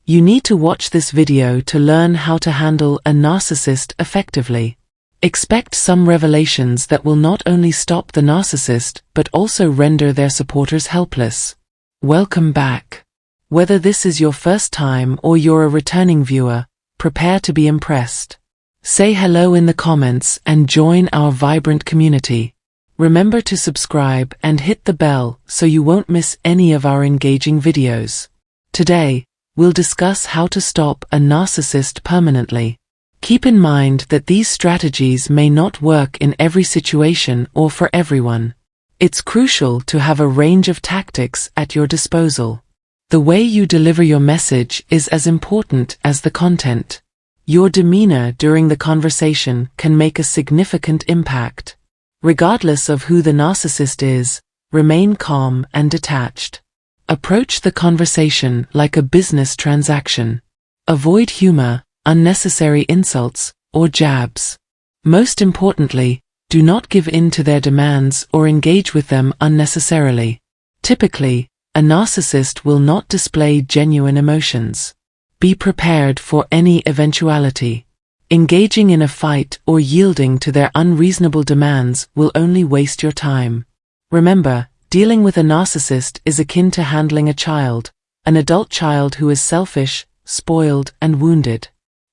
You need to watch this video to learn how to handle a narcissist effectively. Expect some revelations that will not only stop the narcissist but also render their supporters helpless. Welcome back. Whether this is your first time or you're a returning viewer, prepare to be impressed. Say hello in the comments and join our vibrant community. Remember to subscribe and hit the bell so you won't miss any of our engaging videos. Today, we'll discuss how to stop a narcissist permanently. Keep in mind that these strategies may not work in every situation or for everyone. It's crucial to have a range of tactics at your disposal. The way you deliver your message is as important as the content. Your demeanor during the conversation can make a significant impact. Regardless of who the narcissist is, remain calm and detached. Approach the conversation like a business transaction. Avoid humor, unnecessary insults, or jabs. Most importantly, do not give in to their demands or engage with them unnecessarily. Typically, a narcissist will not display genuine emotions. Be prepared for any eventuality. Engaging in a fight or yielding to their unreasonable demands will only waste your time. Remember, dealing with a narcissist is akin to handling a child, an adult child who is selfish, spoiled, and wounded.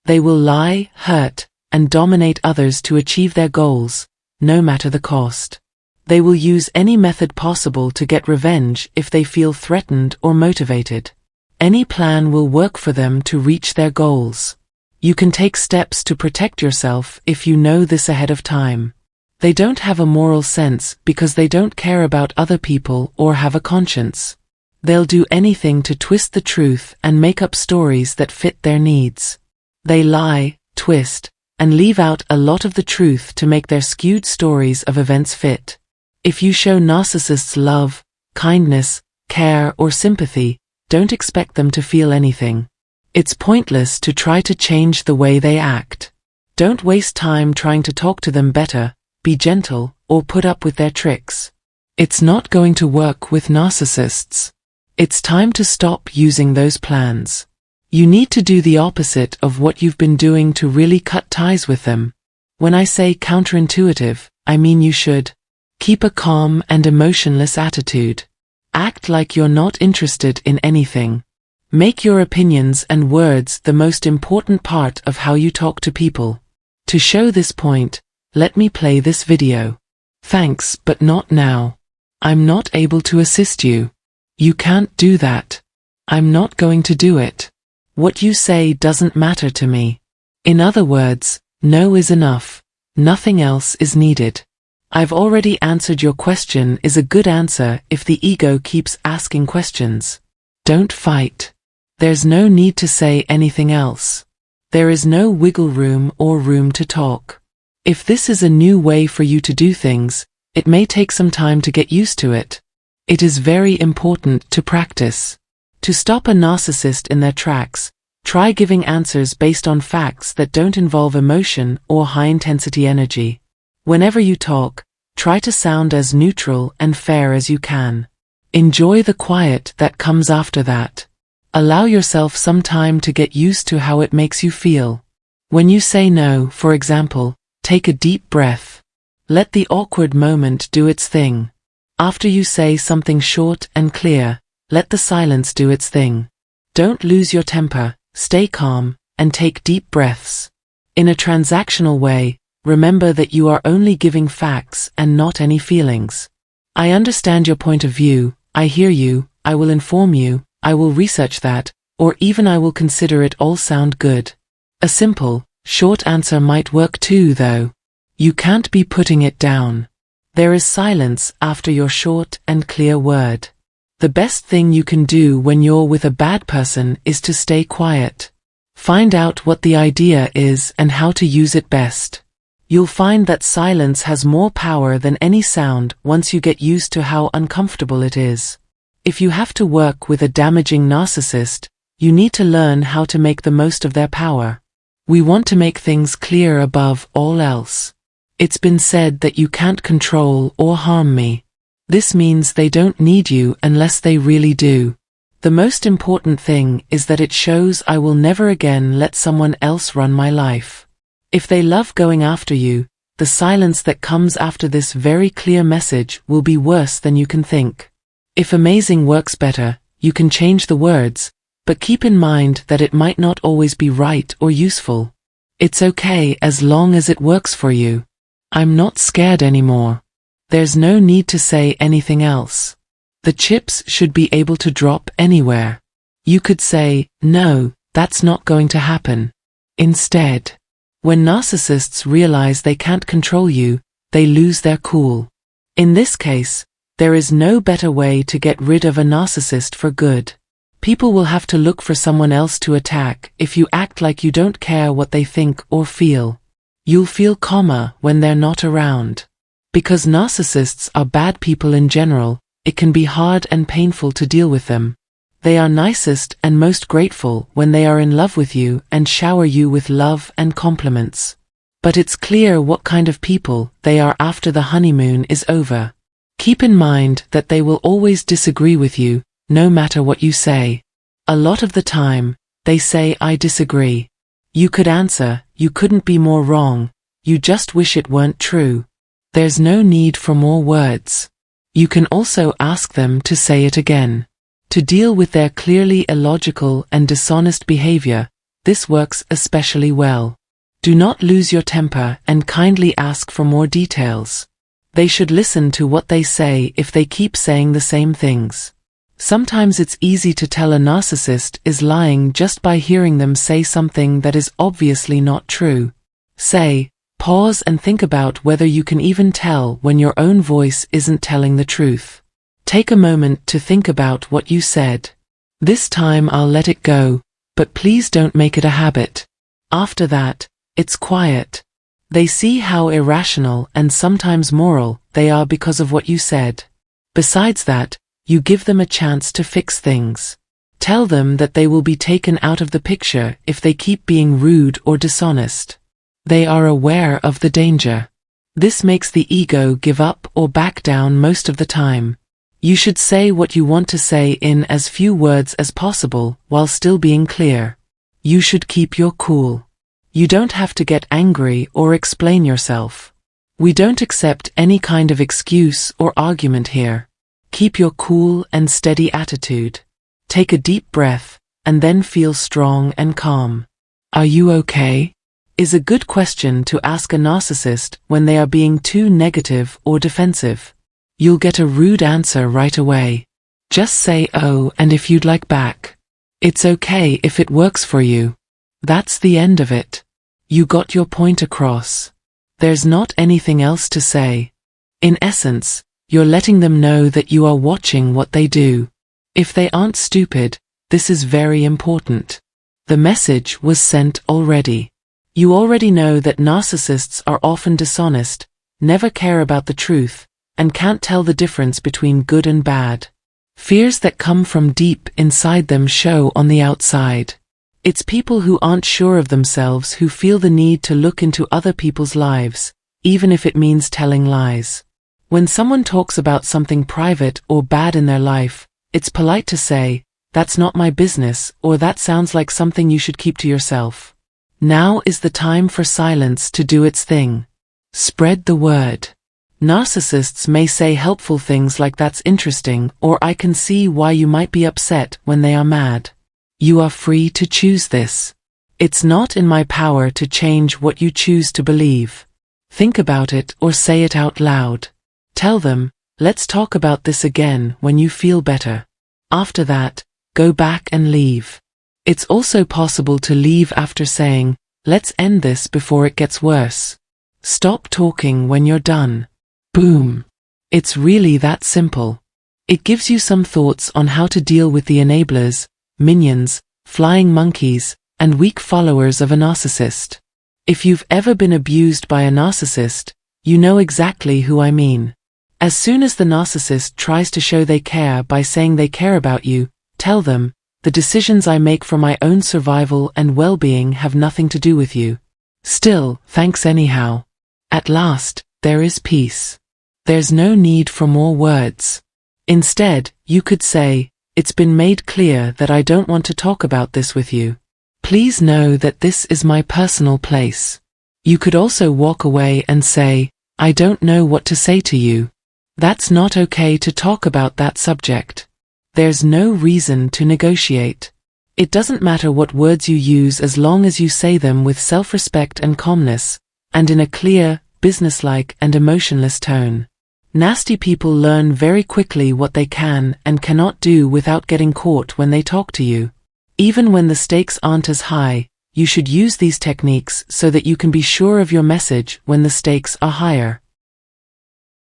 They will lie, hurt, and dominate others to achieve their goals, no matter the cost. They will use any method possible to get revenge if they feel threatened or motivated. Any plan will work for them to reach their goals. You can take steps to protect yourself if you know this ahead of time. They don't have a moral sense because they don't care about other people or have a conscience. They'll do anything to twist the truth and make up stories that fit their needs. They lie, twist, and leave out a lot of the truth to make their skewed stories of events fit. If you show narcissists love, kindness, care, or sympathy, don't expect them to feel anything. It's pointless to try to change the way they act. Don't waste time trying to talk to them better, be gentle, or put up with their tricks. It's not going to work with narcissists. It's time to stop using those plans. You need to do the opposite of what you've been doing to really cut ties with them. When I say counterintuitive, I mean you should keep a calm and emotionless attitude. Act like you're not interested in anything. Make your opinions and words the most important part of how you talk to people. To show this point, let me play this video. Thanks, but not now. I'm not able to assist you. You can't do that. I'm not going to do it. What you say doesn't matter to me. In other words, no is enough. Nothing else is needed. I've already answered your question is a good answer if the ego keeps asking questions. Don't fight. There's no need to say anything else. There is no wiggle room or room to talk. If this is a new way for you to do things, it may take some time to get used to it. It is very important to practice. To stop a narcissist in their tracks, try giving answers based on facts that don't involve emotion or high-intensity energy. Whenever you talk, try to sound as neutral and fair as you can. Enjoy the quiet that comes after that. Allow yourself some time to get used to how it makes you feel. When you say no, for example, take a deep breath. Let the awkward moment do its thing. After you say something short and clear, let the silence do its thing. Don't lose your temper, stay calm, and take deep breaths. In a transactional way, remember that you are only giving facts and not any feelings. I understand your point of view, I hear you, I will inform you, I will research that, or even I will consider it all sound good. A simple, short answer might work too though. You can't be putting it down. There is silence after your short and clear word. The best thing you can do when you're with a bad person is to stay quiet. Find out what the idea is and how to use it best. You'll find that silence has more power than any sound once you get used to how uncomfortable it is. If you have to work with a damaging narcissist, you need to learn how to make the most of their power. We want to make things clear above all else. It's been said that you can't control or harm me. This means they don't need you unless they really do. The most important thing is that it shows I will never again let someone else run my life. If they love going after you, the silence that comes after this very clear message will be worse than you can think. If amazing works better, you can change the words, but keep in mind that it might not always be right or useful. It's okay as long as it works for you. I'm not scared anymore. There's no need to say anything else. The chips should be able to drop anywhere. You could say, no, that's not going to happen. Instead, when narcissists realize they can't control you, they lose their cool. In this case, there is no better way to get rid of a narcissist for good. People will have to look for someone else to attack if you act like you don't care what they think or feel. You'll feel calmer when they're not around. Because narcissists are bad people in general, it can be hard and painful to deal with them. They are nicest and most grateful when they are in love with you and shower you with love and compliments. But it's clear what kind of people they are after the honeymoon is over. Keep in mind that they will always disagree with you, no matter what you say. A lot of the time, they say I disagree. You could answer, you couldn't be more wrong, you just wish it weren't true. There's no need for more words. You can also ask them to say it again. To deal with their clearly illogical and dishonest behavior, this works especially well. Do not lose your temper and kindly ask for more details. They should listen to what they say if they keep saying the same things. Sometimes it's easy to tell a narcissist is lying just by hearing them say something that is obviously not true. Say, pause and think about whether you can even tell when your own voice isn't telling the truth. Take a moment to think about what you said. This time I'll let it go, but please don't make it a habit. After that, it's quiet. They see how irrational and sometimes moral they are because of what you said. Besides that, you give them a chance to fix things. Tell them that they will be taken out of the picture if they keep being rude or dishonest. They are aware of the danger. This makes the ego give up or back down most of the time. You should say what you want to say in as few words as possible while still being clear. You should keep your cool. You don't have to get angry or explain yourself. We don't accept any kind of excuse or argument here. Keep your cool and steady attitude. Take a deep breath, and then feel strong and calm. Are you okay? Is a good question to ask a narcissist when they are being too negative or defensive. You'll get a rude answer right away. Just say oh and if you'd like back. It's okay if it works for you. That's the end of it. You got your point across. There's not anything else to say. In essence, you're letting them know that you are watching what they do. If they aren't stupid, this is very important. The message was sent already. You already know that narcissists are often dishonest, never care about the truth, and can't tell the difference between good and bad. Fears that come from deep inside them show on the outside. It's people who aren't sure of themselves who feel the need to look into other people's lives, even if it means telling lies. When someone talks about something private or bad in their life, it's polite to say, "That's not my business," or "That sounds like something you should keep to yourself." Now is the time for silence to do its thing. Spread the word. Narcissists may say helpful things like "That's interesting," or "I can see why you might be upset" when they are mad. You are free to choose this. It's not in my power to change what you choose to believe. Think about it or say it out loud. Tell them, "Let's talk about this again when you feel better." After that, go back and leave. It's also possible to leave after saying, "Let's end this before it gets worse." Stop talking when you're done. Boom. It's really that simple. It gives you some thoughts on how to deal with the enablers, minions, flying monkeys, and weak followers of a narcissist. If you've ever been abused by a narcissist, you know exactly who I mean. As soon as the narcissist tries to show they care by saying they care about you, tell them, "The decisions I make for my own survival and well-being have nothing to do with you. Still, thanks anyhow." At last, there is peace. There's no need for more words. Instead, you could say, It's been made clear that I don't want to talk about this with you. Please know that this is my personal place. You could also walk away and say, I don't know what to say to you. That's not okay to talk about that subject. There's no reason to negotiate. It doesn't matter what words you use as long as you say them with self-respect and calmness, and in a clear, businesslike and emotionless tone. Nasty people learn very quickly what they can and cannot do without getting caught when they talk to you. Even when the stakes aren't as high, you should use these techniques so that you can be sure of your message when the stakes are higher.